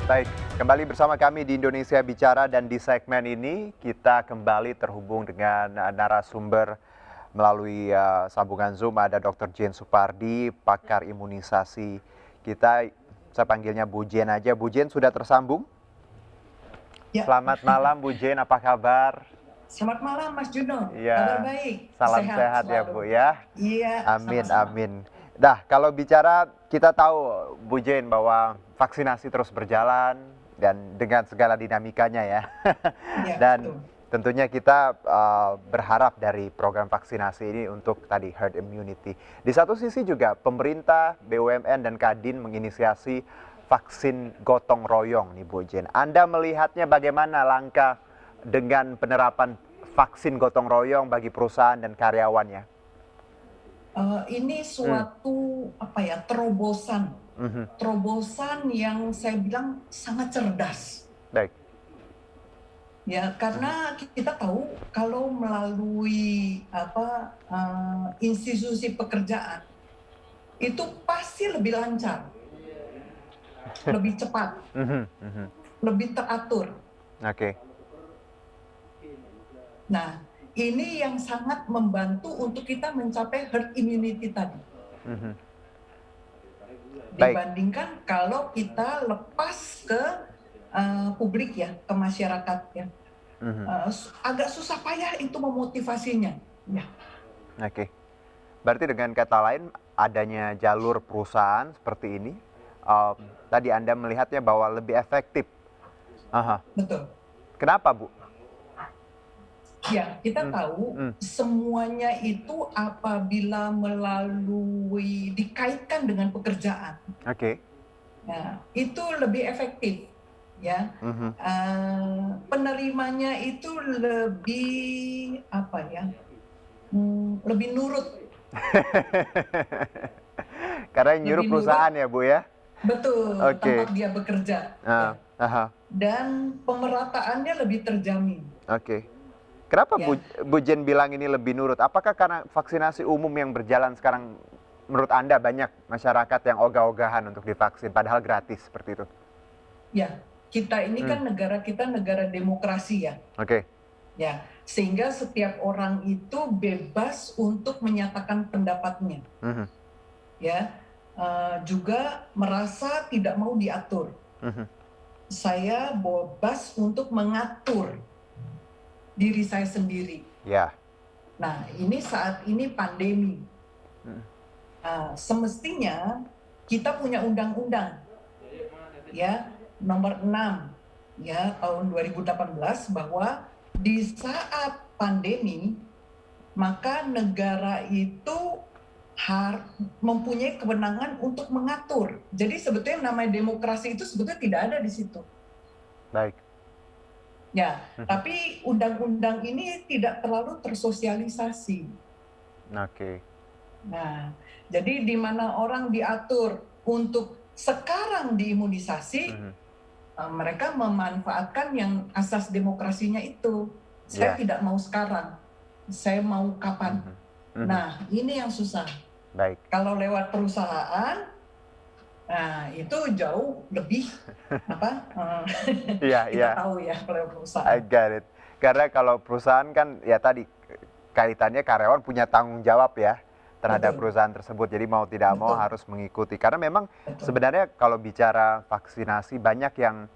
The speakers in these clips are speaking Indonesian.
Baik, kembali bersama kami di Indonesia Bicara dan di segmen ini kita kembali terhubung dengan narasumber melalui sambungan Zoom. Ada Dr. Jane Supardi, pakar imunisasi. Saya panggilnya Bu Jane aja. Bu Jane sudah tersambung? Ya. Selamat malam Bu Jane, apa kabar? Selamat malam Mas Juno, Ya, kabar baik, salam sehat ya selalu. Bu ya. Iya, Amin, sama-sama. amin. Nah, kalau bicara kita tahu Bu Jane bahwa vaksinasi terus berjalan dan dengan segala dinamikanya ya. Iya, Dan betul. tentunya kita berharap dari program vaksinasi ini untuk tadi herd immunity. Di satu sisi juga pemerintah, BUMN dan Kadin menginisiasi vaksin gotong royong nih Bu Jane. Anda melihatnya bagaimana langkah dengan penerapan vaksin gotong royong bagi perusahaan dan karyawannya? Ini suatu terobosan, Mhm. terobosan yang saya bilang sangat cerdas. Baik. Ya, karena kita tahu kalau melalui institusi pekerjaan itu pasti lebih lancar, lebih cepat, Mhm, mhm. lebih teratur. Oke. Nah, ini yang sangat membantu untuk kita mencapai herd immunity tadi. Mhm. Baik. Dibandingkan kalau kita lepas ke publik ya, ke masyarakat ya. Mhm. Agak susah payah itu memotivasinya. Ya. Oke. Berarti dengan kata lain adanya jalur perusahaan seperti ini, tadi Anda melihatnya bahwa lebih efektif. Aha. Betul. Kenapa, Bu? Ya, kita tahu semuanya itu apabila dikaitkan dengan pekerjaan. Oke. Nah, itu lebih efektif ya. Mhm. Penerimanya itu lebih lebih nurut. Karena yang nyuruh Lebih perusahaan nurut. ya, Bu ya? Betul, Oke. tempat dia bekerja. Ya. Aha. Dan pemerataannya lebih terjamin. Oke. Kenapa Ya. Bu Jen bilang ini lebih nurut? Apakah karena vaksinasi umum yang berjalan sekarang menurut Anda banyak masyarakat yang ogah-ogahan untuk divaksin padahal gratis seperti itu? Ya, kita ini kan negara demokrasi ya. Oke. Ya, sehingga setiap orang itu bebas untuk menyatakan pendapatnya. Mhm. Ya, juga merasa tidak mau diatur. Mhm. Saya bebas untuk mengatur diri saya sendiri. Ya. Nah, ini saat ini pandemi. Semestinya kita punya undang-undang ya nomor 6 ya tahun 2018 bahwa di saat pandemi maka negara itu mempunyai kewenangan untuk mengatur. Jadi sebetulnya namanya demokrasi itu sebetulnya tidak ada di situ. Baik. Ya, tapi undang-undang ini tidak terlalu tersosialisasi. Oke. Nah, jadi di mana orang diatur untuk sekarang diimunisasi, mereka memanfaatkan yang asas demokrasinya itu. Saya tidak mau sekarang, saya mau kapan. Nah, ini yang susah. Baik. Kalau lewat perusahaan, nah itu jauh lebih kita tahu ya kalau perusahaan. I get it. Karena kalau perusahaan kan ya tadi kaitannya karyawan punya tanggung jawab ya terhadap perusahaan tersebut. Jadi mau tidak mau harus mengikuti. Karena memang sebenarnya kalau bicara vaksinasi banyak yang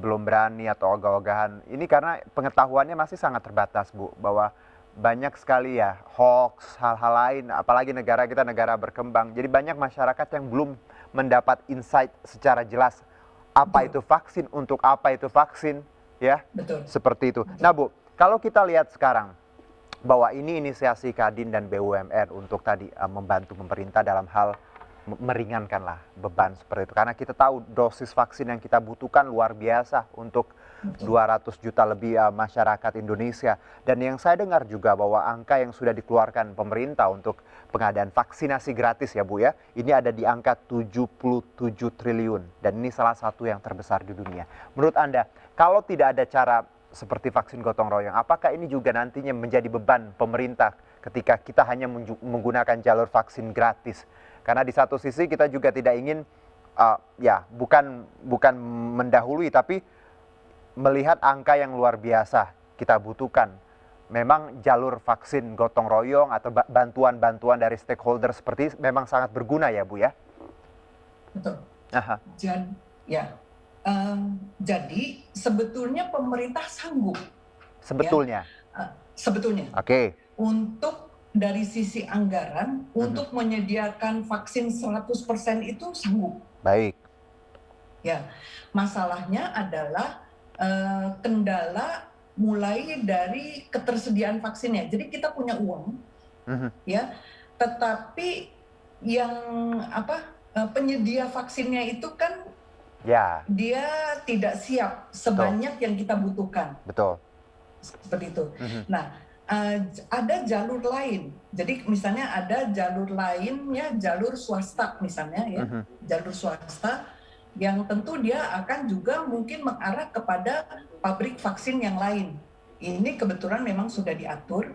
belum berani atau ogah-ogahan. Ini karena pengetahuannya masih sangat terbatas, Bu, bahwa banyak sekali ya hoax, hal-hal lain, apalagi negara kita negara berkembang. Jadi banyak masyarakat yang belum mendapat insight secara jelas apa itu vaksin, untuk apa itu vaksin, ya. Betul. Seperti itu. Nah, Bu, kalau kita lihat sekarang bahwa ini inisiasi Kadin dan BUMN untuk tadi membantu pemerintah dalam hal meringankanlah beban seperti itu. Karena kita tahu dosis vaksin yang kita butuhkan luar biasa untuk 200 juta lebih masyarakat Indonesia. Dan yang saya dengar juga bahwa angka yang sudah dikeluarkan pemerintah untuk pengadaan vaksinasi gratis ya Bu ya, ini ada di angka 77 triliun. Dan ini salah satu yang terbesar di dunia. Menurut Anda, kalau tidak ada cara seperti vaksin gotong royong, apakah ini juga nantinya menjadi beban pemerintah ketika kita hanya menggunakan jalur vaksin gratis? Karena di satu sisi kita juga tidak ingin ya bukan mendahului, tapi melihat angka yang luar biasa kita butuhkan. Memang jalur vaksin gotong royong atau bantuan-bantuan dari stakeholder seperti ini memang sangat berguna ya Bu ya? Betul. Aha. Ya, jadi sebetulnya pemerintah sanggup. Sebetulnya? Ya, sebetulnya. Oke. Untuk dari sisi anggaran, untuk menyediakan vaksin 100% itu sanggup. Baik. Ya, masalahnya adalah kendala mulai dari ketersediaan vaksinnya. Jadi kita punya uang, ya, tetapi yang penyedia vaksinnya itu kan ya, dia tidak siap sebanyak yang kita butuhkan. Betul. Seperti itu. Nah, ada jalur lain. Jadi misalnya ada jalur lainnya, jalur swasta misalnya ya, jalur swasta yang tentu dia akan juga mungkin mengarah kepada pabrik vaksin yang lain. Ini kebetulan memang sudah diatur,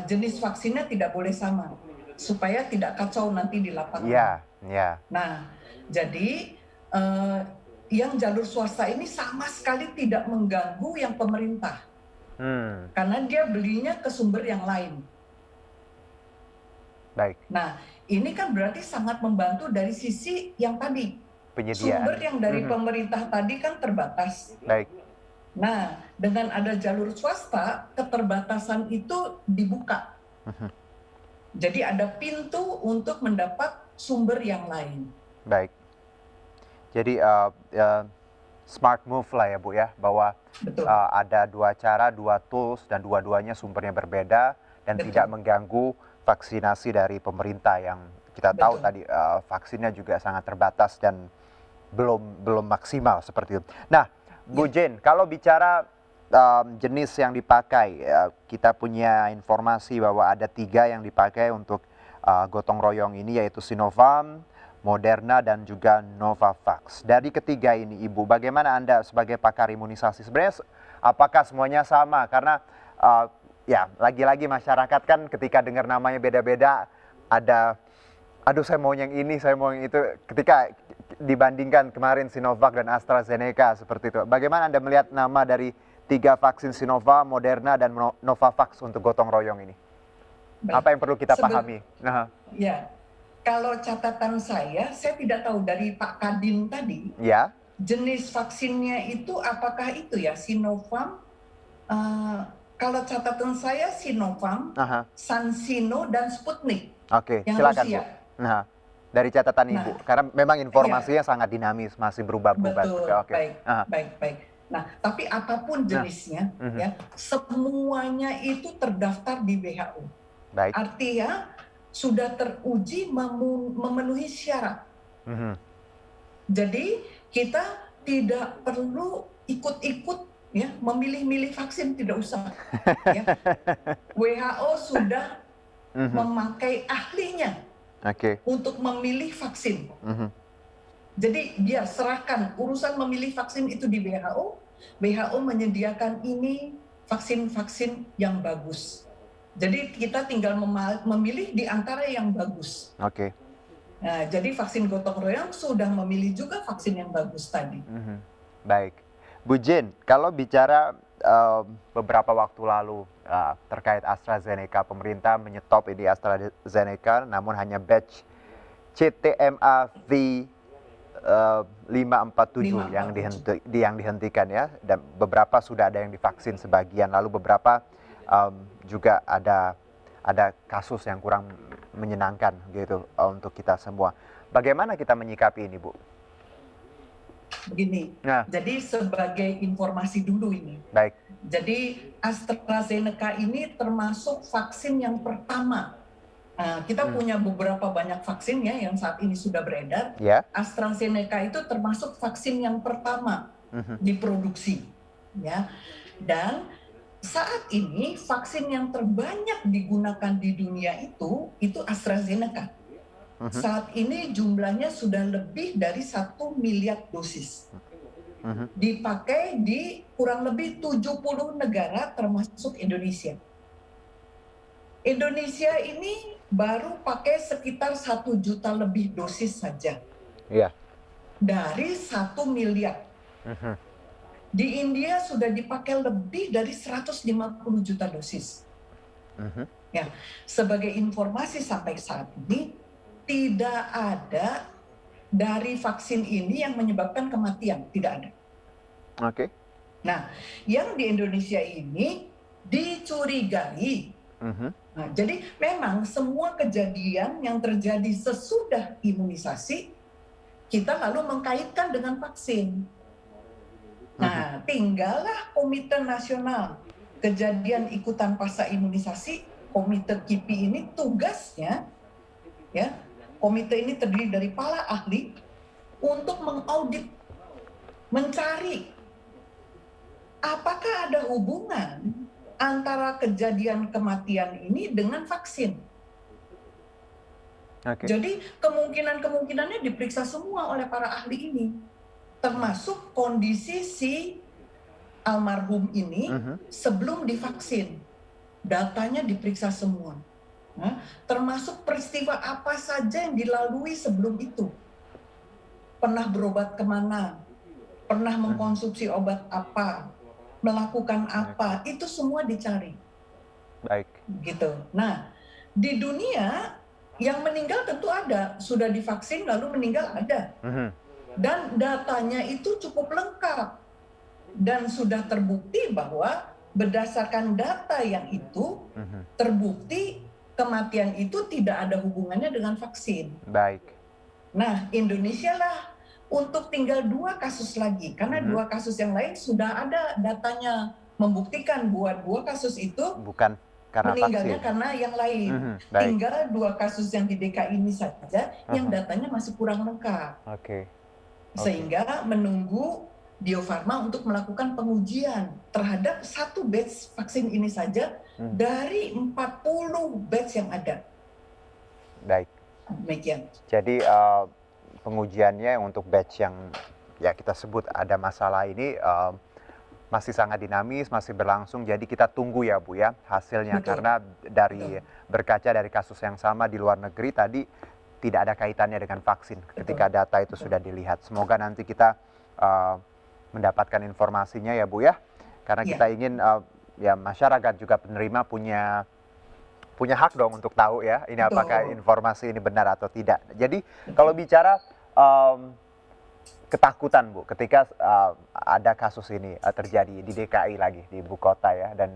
jenis vaksinnya tidak boleh sama, supaya tidak kacau nanti di lapangan. Ya. Nah, jadi yang jalur swasta ini sama sekali tidak mengganggu yang pemerintah, karena dia belinya ke sumber yang lain. Baik. Nah, ini kan berarti sangat membantu dari sisi yang tadi. Penyediaan. Sumber yang dari pemerintah tadi kan terbatas. Baik. Nah, dengan ada jalur swasta, keterbatasan itu dibuka. Jadi ada pintu untuk mendapat sumber yang lain. Baik. Jadi smart move lah ya Bu ya, bahwa ada dua cara, dua tools, dan dua-duanya sumbernya berbeda dan tidak mengganggu vaksinasi dari pemerintah yang kita tahu tadi vaksinnya juga sangat terbatas dan belum maksimal seperti itu. Nah, Bu Jane, kalau bicara jenis yang dipakai, kita punya informasi bahwa ada 3 yang dipakai untuk gotong royong ini, yaitu Sinovac, Moderna, dan juga Novavax. Dari ketiga ini, Ibu, bagaimana Anda sebagai pakar imunisasi? Sebenarnya apakah semuanya sama? Karena ya lagi-lagi masyarakat kan ketika dengar namanya beda-beda, ada aduh saya mau yang ini, saya mau yang itu, ketika dibandingkan kemarin Sinovac dan AstraZeneca seperti itu. Bagaimana Anda melihat nama dari 3 vaksin Sinovac, Moderna, dan Novavax untuk gotong royong ini? Baik. Apa yang perlu kita pahami? Ya, kalau catatan saya tidak tahu dari Pak Kadin tadi, ya, jenis vaksinnya itu apakah itu ya Sinovac? Kalau catatan saya Sinovac, CanSino, dan Sputnik. Oke, yang silakan Rusia. Bu. Nah, dari catatan Ibu, karena memang informasinya sangat dinamis, masih berubah-ubah. Betul, baik. Nah, tapi apapun jenisnya, ya, semuanya itu terdaftar di WHO. Baik. Artinya sudah teruji memenuhi syarat. Jadi kita tidak perlu ikut-ikut ya memilih-milih vaksin, tidak usah. Ya. WHO sudah memakai ahlinya untuk memilih vaksin. Jadi biar serahkan urusan memilih vaksin itu di WHO. WHO menyediakan ini vaksin-vaksin yang bagus. Jadi kita tinggal memilih di antara yang bagus. Nah, jadi vaksin gotong royong sudah memilih juga vaksin yang bagus tadi. Baik, Bu Jane, kalau bicara beberapa waktu lalu terkait AstraZeneca, pemerintah menyetop ini AstraZeneca, namun hanya batch CTMA-V 547 yang dihentikan ya, dan beberapa sudah ada yang divaksin sebagian, lalu beberapa juga ada kasus yang kurang menyenangkan gitu untuk kita semua. Bagaimana kita menyikapi ini, Bu? Begini, jadi sebagai informasi dulu ini. Baik. Jadi AstraZeneca ini termasuk vaksin yang pertama. Kita punya beberapa banyak vaksin ya yang saat ini sudah beredar. AstraZeneca itu termasuk vaksin yang pertama diproduksi, ya. Dan saat ini vaksin yang terbanyak digunakan di dunia itu AstraZeneca. Saat ini jumlahnya sudah lebih dari 1 miliar dosis. Dipakai di kurang lebih 70 negara termasuk Indonesia. Indonesia ini baru pakai sekitar 1 juta lebih dosis saja. dari 1 miliar. Mhm. Di India sudah dipakai lebih dari 150 juta dosis. Mhm. Ya, sebagai informasi sampai saat ini tidak ada dari vaksin ini yang menyebabkan kematian, tidak ada. Oke. Nah, yang di Indonesia ini dicurigai. Mhm. Nah, jadi memang semua kejadian yang terjadi sesudah imunisasi kita lalu mengkaitkan dengan vaksin. Nah, tinggallah Komite Nasional Kejadian Ikutan Pasca Imunisasi, Komite KIPI ini tugasnya, ya, komite ini terdiri dari para ahli untuk mengaudit, mencari apakah ada hubungan antara kejadian kematian ini dengan vaksin. Oke. Jadi kemungkinan-kemungkinannya diperiksa semua oleh para ahli ini, termasuk kondisi si almarhum ini sebelum divaksin. Datanya diperiksa semua. Nah, termasuk peristiwa apa saja yang dilalui sebelum itu. Pernah berobat kemana, pernah mengkonsumsi obat apa, melakukan apa, itu semua dicari. Baik. Gitu. Nah, di dunia yang meninggal tentu ada, sudah divaksin lalu meninggal ada. Dan datanya itu cukup lengkap. Dan sudah terbukti bahwa berdasarkan data yang itu, terbukti kematian itu tidak ada hubungannya dengan vaksin. Baik. Nah, Indonesia lah untuk tinggal 2 kasus lagi, karena 2 kasus yang lain sudah ada datanya membuktikan bahwa 2 kasus itu Bukan karena meninggalnya vaksin. karena yang lain. Baik. Tinggal 2 kasus yang di DKI ini saja yang datanya masih kurang lengkap. Oke. Sehingga menunggu Bio Farma untuk melakukan pengujian terhadap 1 batch vaksin ini saja dari 40 batch yang ada. Baik. Demikian. Jadi pengujiannya untuk batch yang ya kita sebut ada masalah ini masih sangat dinamis, masih berlangsung. Jadi kita tunggu ya Bu ya hasilnya. Betul. Karena dari berkaca dari kasus yang sama di luar negeri tadi tidak ada kaitannya dengan vaksin ketika data itu sudah dilihat. Semoga nanti kita mendapatkan informasinya ya Bu ya. Karena kita ingin ya masyarakat juga penerima punya hak dong untuk tahu ya ini apakah informasi ini benar atau tidak. Jadi kalau bicara ketakutan Bu ketika ada kasus ini terjadi di DKI lagi di ibu kota ya, dan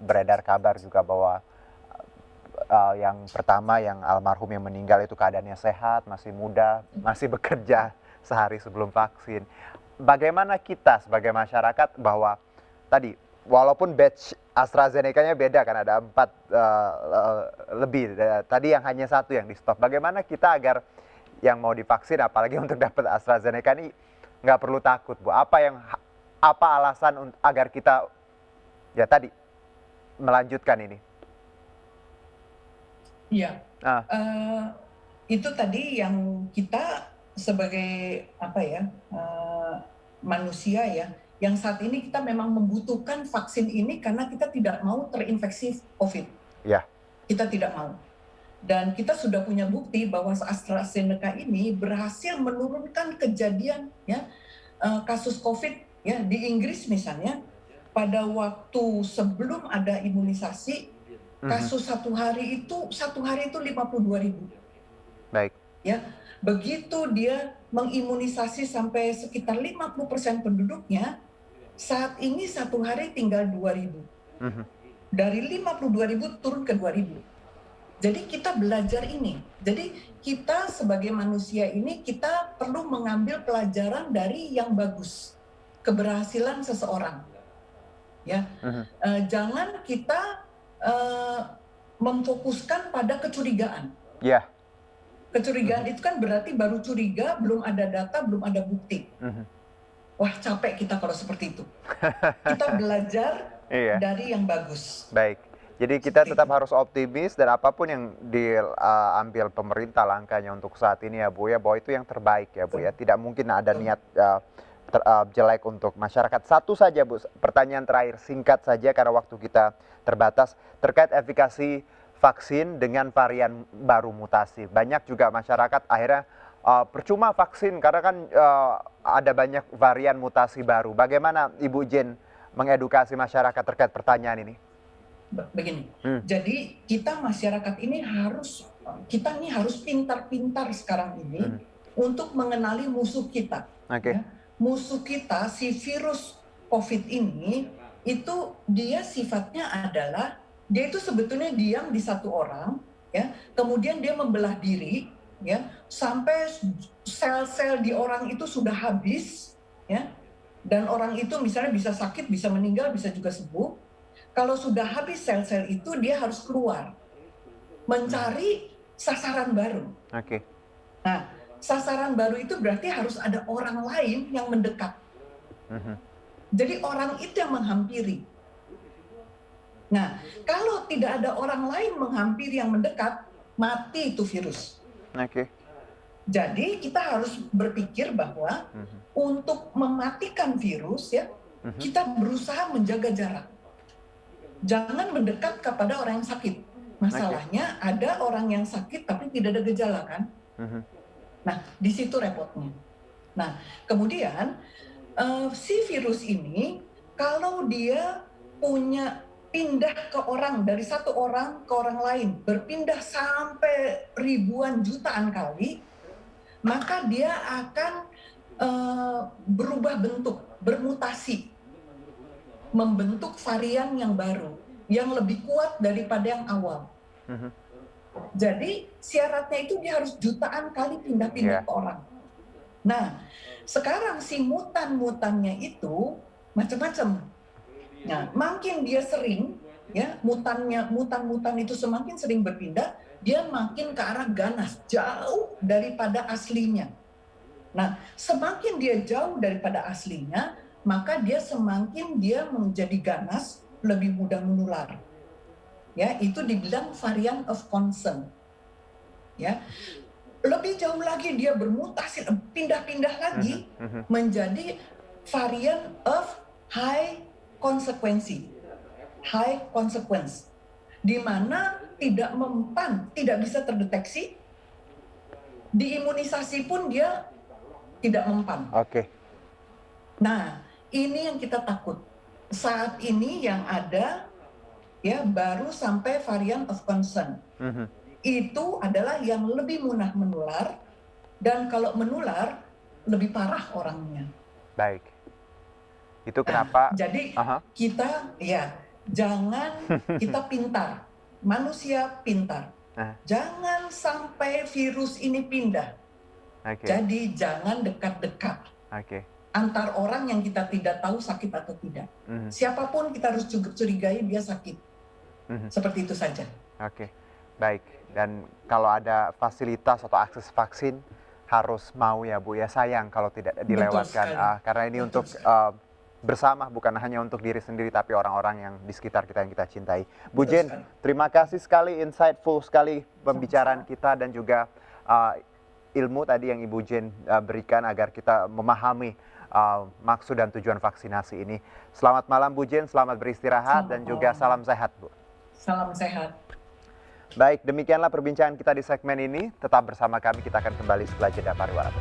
beredar kabar juga bahwa yang pertama yang almarhum yang meninggal itu keadaannya sehat, masih muda, masih bekerja sehari sebelum vaksin. Bagaimana kita sebagai masyarakat bahwa tadi walaupun batch AstraZeneca-nya beda kan ada 4 lebih, tadi yang hanya 1 yang di stop. Bagaimana kita agar yang mau divaksin apalagi untuk dapat AstraZeneca ini nggak perlu takut Bu? Apa alasan agar kita ya tadi melanjutkan ini? Iya, itu tadi yang kita sebagai apa ya manusia ya, yang saat ini kita memang membutuhkan vaksin ini karena kita tidak mau terinfeksi COVID. Ya. Kita tidak mau. Dan kita sudah punya bukti bahwa AstraZeneca ini berhasil menurunkan kejadian ya kasus COVID ya di Inggris misalnya pada waktu sebelum ada imunisasi kasus satu hari itu 52.000. Baik. Ya, begitu dia mengimunisasi sampai sekitar 50% penduduknya, saat ini 1 hari tinggal 2.000. Dari 52.000 turun ke 2.000. Jadi kita belajar ini. Jadi kita sebagai manusia ini kita perlu mengambil pelajaran dari yang bagus, keberhasilan seseorang. Ya, jangan kita memfokuskan pada kecurigaan. Ya. Kecurigaan itu kan berarti baru curiga, belum ada data, belum ada bukti. Wah, capek kita kalau seperti itu. Kita belajar dari yang bagus. Baik. Jadi kita tetap harus optimis dan apapun yang diambil pemerintah langkahnya untuk saat ini ya Bu ya, bahwa itu yang terbaik ya Bu ya. Tidak mungkin ada niat jelek untuk masyarakat. Satu saja Bu, pertanyaan terakhir singkat saja karena waktu kita terbatas terkait efikasi vaksin dengan varian baru mutasi. Banyak juga masyarakat akhirnya percuma vaksin karena kan ada banyak varian mutasi baru. Bagaimana Ibu Jen mengedukasi masyarakat terkait pertanyaan ini? Begini, jadi kita masyarakat ini kita harus pintar-pintar sekarang ini untuk mengenali musuh kita. Oke. Ya. Musuh kita, si virus COVID ini, itu dia sifatnya adalah, dia itu sebetulnya diam di satu orang, ya, kemudian dia membelah diri, ya, sampai sel-sel di orang itu sudah habis, ya, dan orang itu misalnya bisa sakit, bisa meninggal, bisa juga sembuh. Kalau sudah habis sel-sel itu, dia harus keluar, mencari sasaran baru. Oke. Nah, sasaran baru itu berarti harus ada orang lain yang mendekat. Jadi orang itu yang menghampiri. Nah, kalau tidak ada orang lain menghampiri yang mendekat, mati itu virus. Oke. Jadi kita harus berpikir bahwa untuk mematikan virus, ya, kita berusaha menjaga jarak. Jangan mendekat kepada orang yang sakit. Masalahnya ada orang yang sakit tapi tidak ada gejala kan? Nah, di situ repotnya. Nah, kemudian si virus ini kalau dia punya pindah ke orang, dari satu orang ke orang lain, berpindah sampai ribuan jutaan kali, maka dia akan berubah bentuk, bermutasi, membentuk varian yang baru, yang lebih kuat daripada yang awal. Jadi syaratnya itu dia harus jutaan kali pindah-pindah ke orang. Nah, sekarang si mutan-mutannya itu macam-macam. Nah, makin dia sering, ya, mutan-mutan itu semakin sering berpindah, dia makin ke arah ganas, jauh daripada aslinya. Nah, semakin dia jauh daripada aslinya, maka dia semakin dia menjadi ganas, lebih mudah menular. Ya, itu dibilang variant of concern. Ya. Lebih jauh lagi dia bermutasi, pindah-pindah lagi menjadi variant of high consequence. High consequence. Di mana tidak mempan, tidak bisa terdeteksi. Diimunisasi pun dia tidak mempan. Oke. Nah, ini yang kita takut. Saat ini yang ada, ya, baru sampai variant of concern. Itu adalah yang lebih mudah menular, dan kalau menular lebih parah orangnya. Baik. Itu kenapa? Jadi kita, ya, jangan, kita pintar, manusia pintar. Jangan sampai virus ini pindah. Jadi jangan dekat-dekat. Antar orang yang kita tidak tahu sakit atau tidak. Siapapun kita harus curigai dia sakit. Seperti itu saja. Oke, baik. Dan kalau ada fasilitas atau akses vaksin harus mau ya Bu ya, sayang kalau tidak dilewatkan. Karena ini untuk bersama, bukan hanya untuk diri sendiri tapi orang-orang yang di sekitar kita yang kita cintai. Bu Jen, terima kasih sekali, insightful sekali pembicaraan kita dan juga ilmu tadi yang Ibu Jen berikan agar kita memahami maksud dan tujuan vaksinasi ini. Selamat malam Bu Jen, selamat beristirahat dan juga salam sehat Bu. Salam sehat. Baik, demikianlah perbincangan kita di segmen ini. Tetap bersama kami, kita akan kembali setelah jeda pariwara.